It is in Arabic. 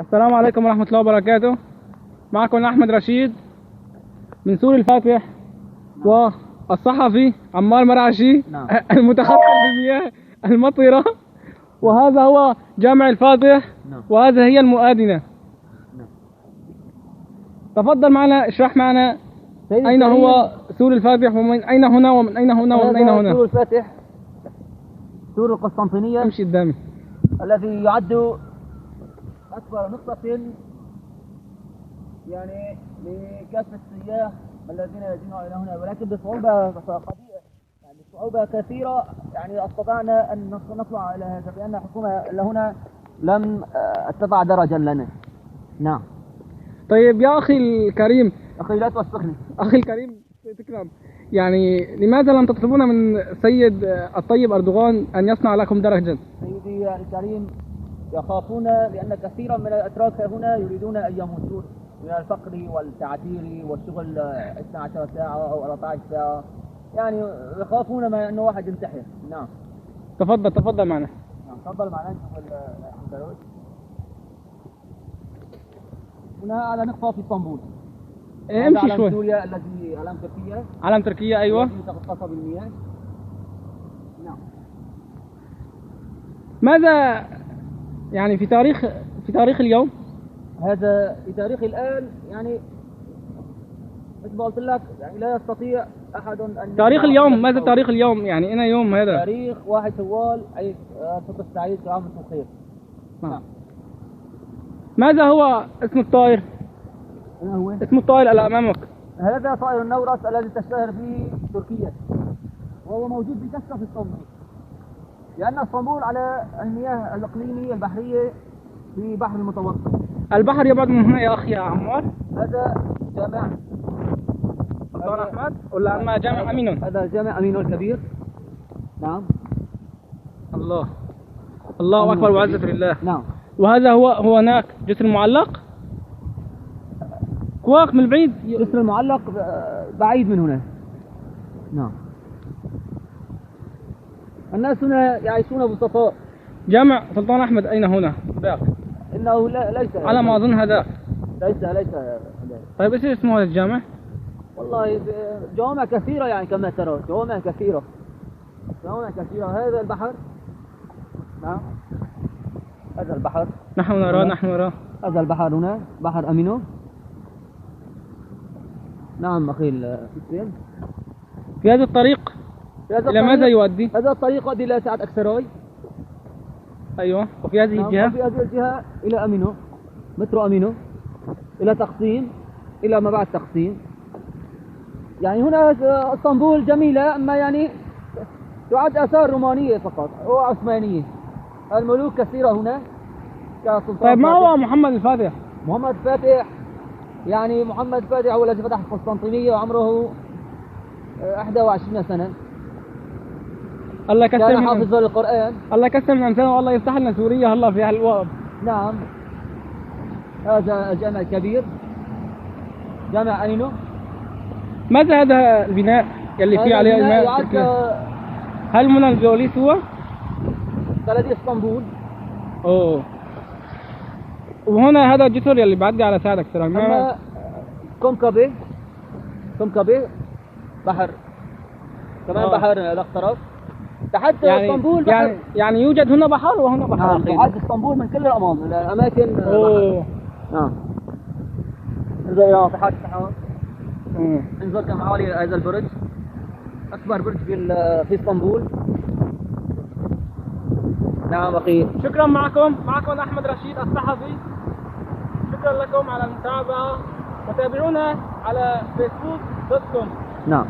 السلام عليكم ورحمة الله وبركاته. معكم أحمد رشيد من سور الفاتح والصحفي عمار مرعشي المتخصص في المياه المطرة، وهذا هو جامع الفاتح وهذا هي المؤذنة. تفضل معنا، اشرح معنا أين هو سور الفاتح ومن أين هنا ومن أين هنا ومن أين هنا. سور الفاتح سور القسطنطينية امشي قدامي، الذي يعد أكبر نقطة يعني لكافة السياح الذين يجون إلى هنا، ولكن بصعوبة قضية، يعني بصعوبة كثيرة يعني استطعنا أن نطلع إلى هذا لأن الحكومة إلى هنا لم تضع درجا لنا. نعم. طيب يا أخي الكريم، أخي لا توسخني. أخي الكريم تكرم، يعني لماذا لم تطلبون من السيد الطيب أردوغان أن يصنع لكم درجا؟ سيدي الكريم، يخافون لأن كثيرا من الأتراك هنا يريدون أن يموتون من الفقر والتعتير والشغل 12 ساعة أو 14 ساعة، يعني يخافون من أنه واحد ينتحر. نعم. تفضل معنا. نعم تفضل معنا. نشوف البلوش. هنا على نقطة في اسطنبول. امشي شوي. علم سوريا الذي علم تركيا. علم تركيا، أيوه. التي تختص بالمياه. نعم. ماذا يعني في تاريخ اليوم؟ هذا في تاريخ الآن، يعني مثل ما قلت لك يعني لا يستطيع أحد أن تاريخ اليوم. ماذا تاريخ اليوم؟ يعني أين يوم هذا؟ تاريخ 1 شوال، أي فطر السعيد، كل عام وأنتم بخير. نعم. ماذا هو اسم الطائر؟ ما هو؟ اسم الطائر اللي أمامك. هذا طائر النورس الذي تشتهر به تركيا، وهو موجود بكثرة في اسطنبول، لأن اسطنبول على المياه الإقليمية البحرية في بحر المتوسط. البحر يبعد من هنا يا أخي يا عمار. هذا جامع سلطان أحمد ولا أما جامع أمينون؟ هذا جامع أمينون الكبير. نعم. الله أكبر وعزة لله. نعم. وهذا هو هناك جسر المعلق. كواك من البعيد. جسر المعلق بعيد من هنا. نعم. الناس هنا يعيشون بصفاء. جامع سلطان أحمد أين هنا؟ ذاك. إنه ليس على ما أظن هذا. ليس. طيب إيش اسمه هذا الجامع؟ والله جوامع كثيرة، يعني كما ترى جوامع كثيرة. هذا البحر. نعم. هذا البحر. نحن نراه. هذا البحر هنا بحر أمينو. نعم أخي الحسين. في هذا الطريق إلى ماذا يؤدي؟ هذا الطريق يؤدي إلى ساعة أكسراي. أيوه. وفي هذه الجهة؟ وفي هذه الجهة إلى أمينو، مترو أمينو، إلى تقسيم، إلى ما بعد تقسيم. يعني هنا اسطنبول جميلة، أما يعني تعد آثار رومانية فقط أو عثمانية. الملوك كثيرة هنا كسلطان. طيب ما هو محمد الفاتح؟ محمد الفاتح، يعني محمد الفاتح هو الذي فتح القسطنطينية وعمره 21 سنة. الله يكسر كان حافظا للقرآن. الله يكسر من أمثاله والله يفتح لنا سوريا هلا في هالوقت. نعم. هذا الجامع الكبير، جامع أمينو. ماذا هذا البناء يلي فيه عليه الماء؟ هل من البوليس هو؟ بلدية اسطنبول. اوه. وهنا هذا الجسر يلي بعدي على ساعدك ترى. أما كومكابي بحر كمان. بحر الاقتراف تحت يعني اسطنبول. يعني يوجد هنا بحر وهنا بحر. تعد اسطنبول من كل الأماكن بحر. نعم. انظر إلى ناطحات السحاب. انظر كم عالي هذا البرج، أكبر برج في اسطنبول. نعم أخي. شكرا. معكم أحمد رشيد الصحفي. شكرا لكم على المتابعة، وتابعونا على facebook.com. نعم.